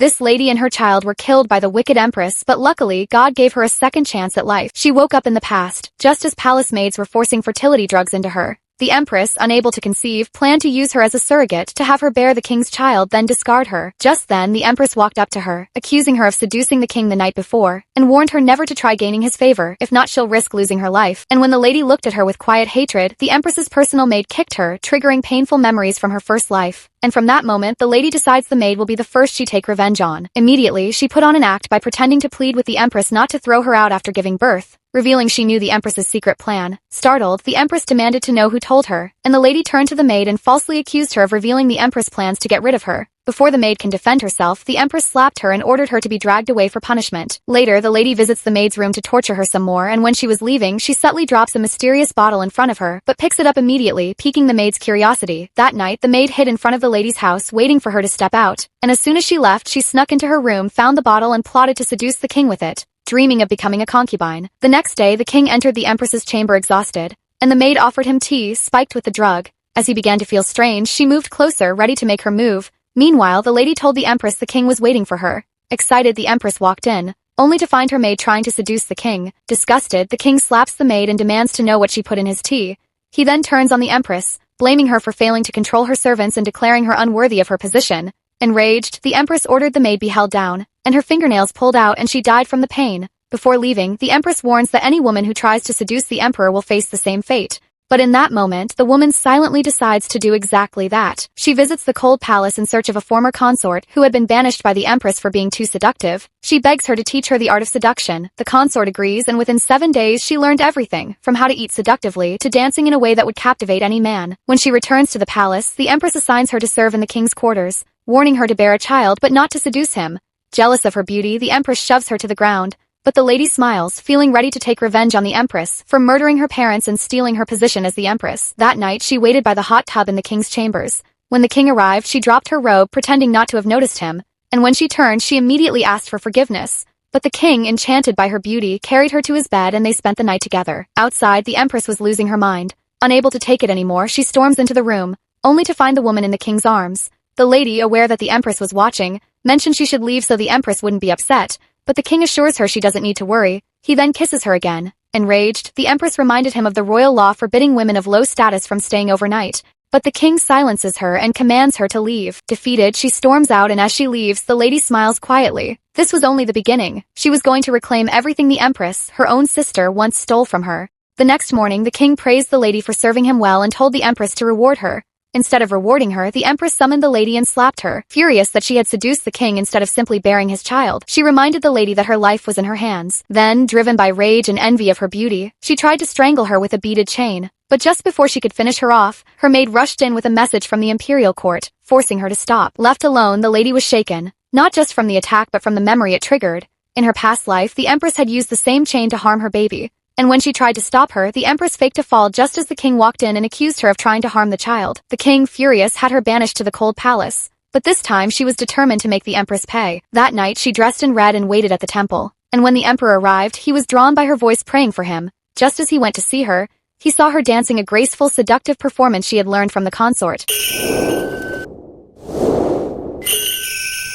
This lady and her child were killed by the wicked Empress, but luckily God gave her a second chance at life. She woke up in the past, just as palace maids were forcing fertility drugs into her. The Empress, unable to conceive, planned to use her as a surrogate to have her bear the king's child, then discard her. Just then, the Empress walked up to her, accusing her of seducing the king the night before, and warned her never to try gaining his favor, if not she'll risk losing her life. And when the lady looked at her with quiet hatred, the Empress's personal maid kicked her, triggering painful memories from her first life. And from that moment, the lady decides the maid will be the first she take revenge on. Immediately, she put on an act by pretending to plead with the Empress not to throw her out after giving birth, revealing she knew the Empress's secret plan. Startled, the Empress demanded to know who told her, and the lady turned to the maid and falsely accused her of revealing the Empress' plans to get rid of her. Before the maid can defend herself, the Empress slapped her and ordered her to be dragged away for punishment. Later, the lady visits the maid's room to torture her some more, and when she was leaving, she subtly drops a mysterious bottle in front of her, but picks it up immediately, piquing the maid's curiosity. That night, the maid hid in front of the lady's house, waiting for her to step out, and as soon as she left, she snuck into her room, found the bottle, and plotted to seduce the king with it, dreaming of becoming a concubine. The next day, the king entered the Empress's chamber exhausted, and the maid offered him tea spiked with the drug. As he began to feel strange, she moved closer, ready to make her move. Meanwhile, the lady told the Empress the king was waiting for her. Excited, the Empress walked in, only to find her maid trying to seduce the king. Disgusted, the king slaps the maid and demands to know what she put in his tea. He then turns on the Empress, blaming her for failing to control her servants and declaring her unworthy of her position. Enraged, the Empress ordered the maid be held down, and her fingernails pulled out and she died from the pain. Before leaving, the Empress warns that any woman who tries to seduce the emperor will face the same fate. But in that moment, the woman silently decides to do exactly that. She visits the cold palace in search of a former consort who had been banished by the Empress for being too seductive. She begs her to teach her the art of seduction. The consort agrees, and within 7 days she learned everything, from how to eat seductively to dancing in a way that would captivate any man. When she returns to the palace, the Empress assigns her to serve in the king's quarters, warning her to bear a child but not to seduce him. Jealous of her beauty, the Empress shoves her to the ground. But the lady smiles, feeling ready to take revenge on the Empress for murdering her parents and stealing her position as the Empress. That night, she waited by the hot tub in the king's chambers. When the king arrived, she dropped her robe, pretending not to have noticed him, and when she turned, she immediately asked for forgiveness. But the king, enchanted by her beauty, carried her to his bed and they spent the night together. Outside, the Empress was losing her mind. Unable to take it anymore, she storms into the room, only to find the woman in the king's arms. The lady, aware that the Empress was watching, mentioned she should leave so the Empress wouldn't be upset. But the king assures her she doesn't need to worry. He then kisses her again. Enraged, the Empress reminded him of the royal law forbidding women of low status from staying overnight. But the king silences her and commands her to leave. Defeated, she storms out, and as she leaves, the lady smiles quietly. This was only the beginning. She was going to reclaim everything the Empress, her own sister, once stole from her. The next morning, the king praised the lady for serving him well and told the Empress to reward her. Instead of rewarding her, the Empress summoned the lady and slapped her. Furious that she had seduced the king instead of simply bearing his child, she reminded the lady that her life was in her hands. Then, driven by rage and envy of her beauty, she tried to strangle her with a beaded chain. But just before she could finish her off, her maid rushed in with a message from the Imperial Court, forcing her to stop. Left alone, the lady was shaken, not just from the attack but from the memory it triggered. In her past life, the Empress had used the same chain to harm her baby. And when she tried to stop her, the Empress faked a fall just as the king walked in and accused her of trying to harm the child. The king, furious, had her banished to the cold palace. But this time she was determined to make the Empress pay. That night she dressed in red and waited at the temple. And when the emperor arrived, he was drawn by her voice praying for him. Just as he went to see her, he saw her dancing a graceful, seductive performance she had learned from the consort.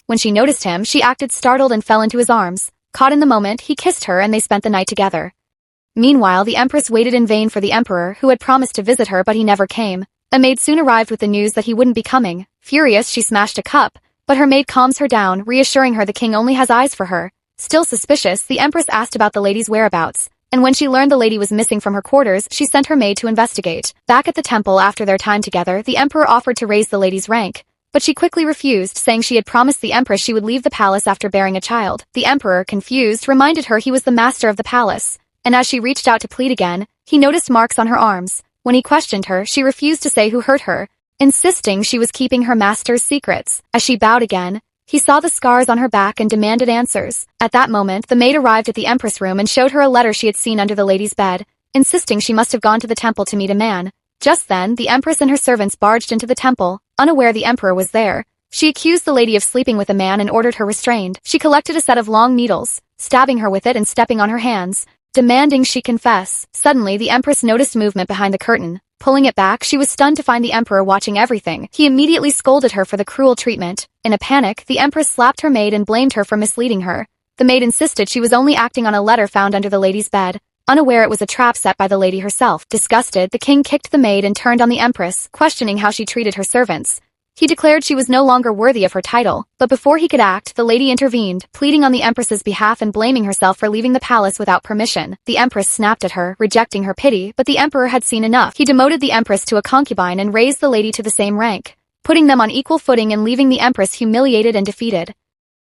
When she noticed him, she acted startled and fell into his arms. Caught in the moment, he kissed her and they spent the night together. Meanwhile, the Empress waited in vain for the emperor, who had promised to visit her but he never came. A maid soon arrived with the news that he wouldn't be coming. Furious, she smashed a cup, but her maid calms her down, reassuring her the king only has eyes for her. Still suspicious, the Empress asked about the lady's whereabouts, and when she learned the lady was missing from her quarters, she sent her maid to investigate. Back at the temple after their time together, the emperor offered to raise the lady's rank, but she quickly refused, saying she had promised the Empress she would leave the palace after bearing a child. The emperor, confused, reminded her he was the master of the palace. And as she reached out to plead again, he noticed marks on her arms. When he questioned her, she refused to say who hurt her, insisting she was keeping her master's secrets. As she bowed again, he saw the scars on her back and demanded answers. At that moment, the maid arrived at the Empress room and showed her a letter she had seen under the lady's bed, insisting she must have gone to the temple to meet a man. Just then, the Empress and her servants barged into the temple, unaware the emperor was there. She accused the lady of sleeping with a man and ordered her restrained. She collected a set of long needles, stabbing her with it and stepping on her hands, demanding she confess. Suddenly, the Empress noticed movement behind the curtain. Pulling it back, she was stunned to find the emperor watching everything. He immediately scolded her for the cruel treatment. In a panic, the empress slapped her maid and blamed her for misleading her. The maid insisted she was only acting on a letter found under the lady's bed, unaware it was a trap set by the lady herself. Disgusted, the king kicked the maid and turned on the empress, questioning how she treated her servants. He declared she was no longer worthy of her title, but before he could act, the lady intervened, pleading on the empress's behalf and blaming herself for leaving the palace without permission. The empress snapped at her, rejecting her pity, but the emperor had seen enough. He demoted the empress to a concubine and raised the lady to the same rank, putting them on equal footing and leaving the empress humiliated and defeated.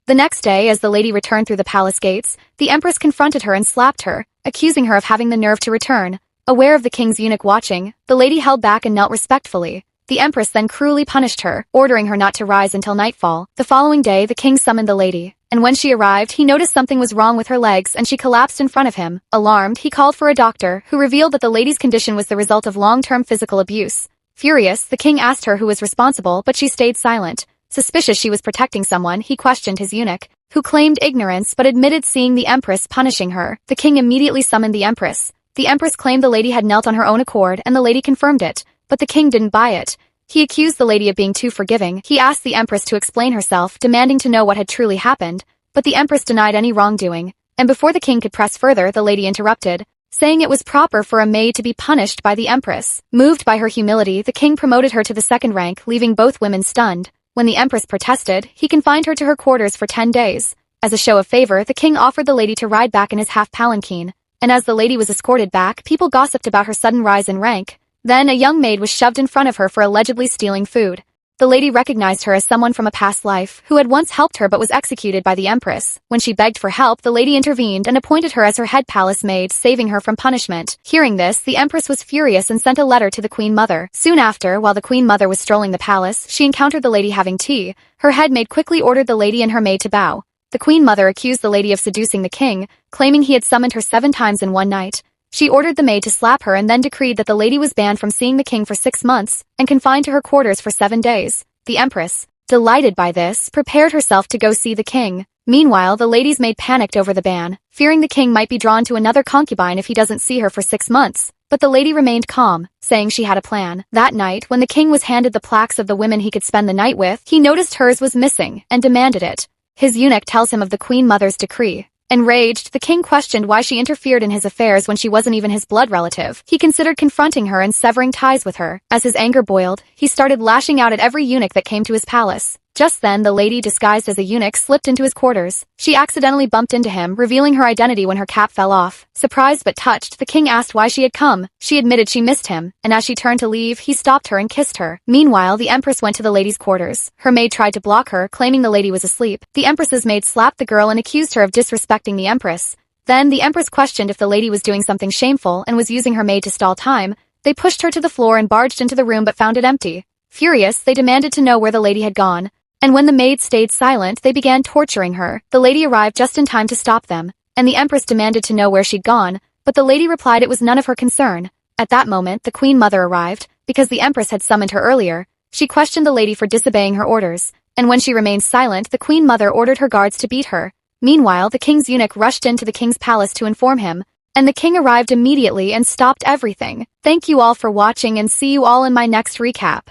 The next day, as the lady returned through the palace gates, the empress confronted her and slapped her, accusing her of having the nerve to return. Aware of the king's eunuch watching, the lady held back and knelt respectfully. The empress then cruelly punished her, ordering her not to rise until nightfall. The following day, the king summoned the lady, and when she arrived, he noticed something was wrong with her legs and she collapsed in front of him. Alarmed, he called for a doctor, who revealed that the lady's condition was the result of long-term physical abuse. Furious, the king asked her who was responsible, but she stayed silent. Suspicious she was protecting someone, he questioned his eunuch, who claimed ignorance but admitted seeing the empress punishing her. The king immediately summoned the empress. The empress claimed the lady had knelt on her own accord and the lady confirmed it, but the king didn't buy it. He accused the lady of being too forgiving. He asked the empress to explain herself, demanding to know what had truly happened, but the empress denied any wrongdoing. And before the king could press further, the lady interrupted, saying it was proper for a maid to be punished by the empress. Moved by her humility, the king promoted her to the second rank, leaving both women stunned. When the empress protested, he confined her to her quarters for 10 days. As a show of favor, the king offered the lady to ride back in his half-palanquin, and as the lady was escorted back, people gossiped about her sudden rise in rank. Then, a young maid was shoved in front of her for allegedly stealing food. The lady recognized her as someone from a past life, who had once helped her but was executed by the empress. When she begged for help, the lady intervened and appointed her as her head palace maid, saving her from punishment. Hearing this, the empress was furious and sent a letter to the queen mother. Soon after, while the queen mother was strolling the palace, she encountered the lady having tea. Her head maid quickly ordered the lady and her maid to bow. The queen mother accused the lady of seducing the king, claiming he had summoned her 7 times in one night. She ordered the maid to slap her and then decreed that the lady was banned from seeing the king for 6 months and confined to her quarters for 7 days. The empress, delighted by this, prepared herself to go see the king. Meanwhile, the lady's maid panicked over the ban, fearing the king might be drawn to another concubine if he doesn't see her for 6 months. But the lady remained calm, saying she had a plan. That night, when the king was handed the plaques of the women he could spend the night with, he noticed hers was missing and demanded it. His eunuch tells him of the queen mother's decree. Enraged, the king questioned why she interfered in his affairs when she wasn't even his blood relative. He considered confronting her and severing ties with her. As his anger boiled, he started lashing out at every eunuch that came to his palace. Just then, the lady disguised as a eunuch slipped into his quarters. She accidentally bumped into him, revealing her identity when her cap fell off. Surprised but touched, the king asked why she had come. She admitted she missed him, and as she turned to leave, he stopped her and kissed her. Meanwhile, the empress went to the lady's quarters. Her maid tried to block her, claiming the lady was asleep. The empress's maid slapped the girl and accused her of disrespecting the empress. Then, the empress questioned if the lady was doing something shameful and was using her maid to stall time. They pushed her to the floor and barged into the room but found it empty. Furious, they demanded to know where the lady had gone. And when the maid stayed silent, they began torturing her. The lady arrived just in time to stop them, and the empress demanded to know where she'd gone, but the lady replied it was none of her concern. At that moment, the queen mother arrived, because the empress had summoned her earlier. She questioned the lady for disobeying her orders, and when she remained silent, the queen mother ordered her guards to beat her. Meanwhile, the king's eunuch rushed into the king's palace to inform him, and the king arrived immediately and stopped everything. Thank you all for watching and see you all in my next recap.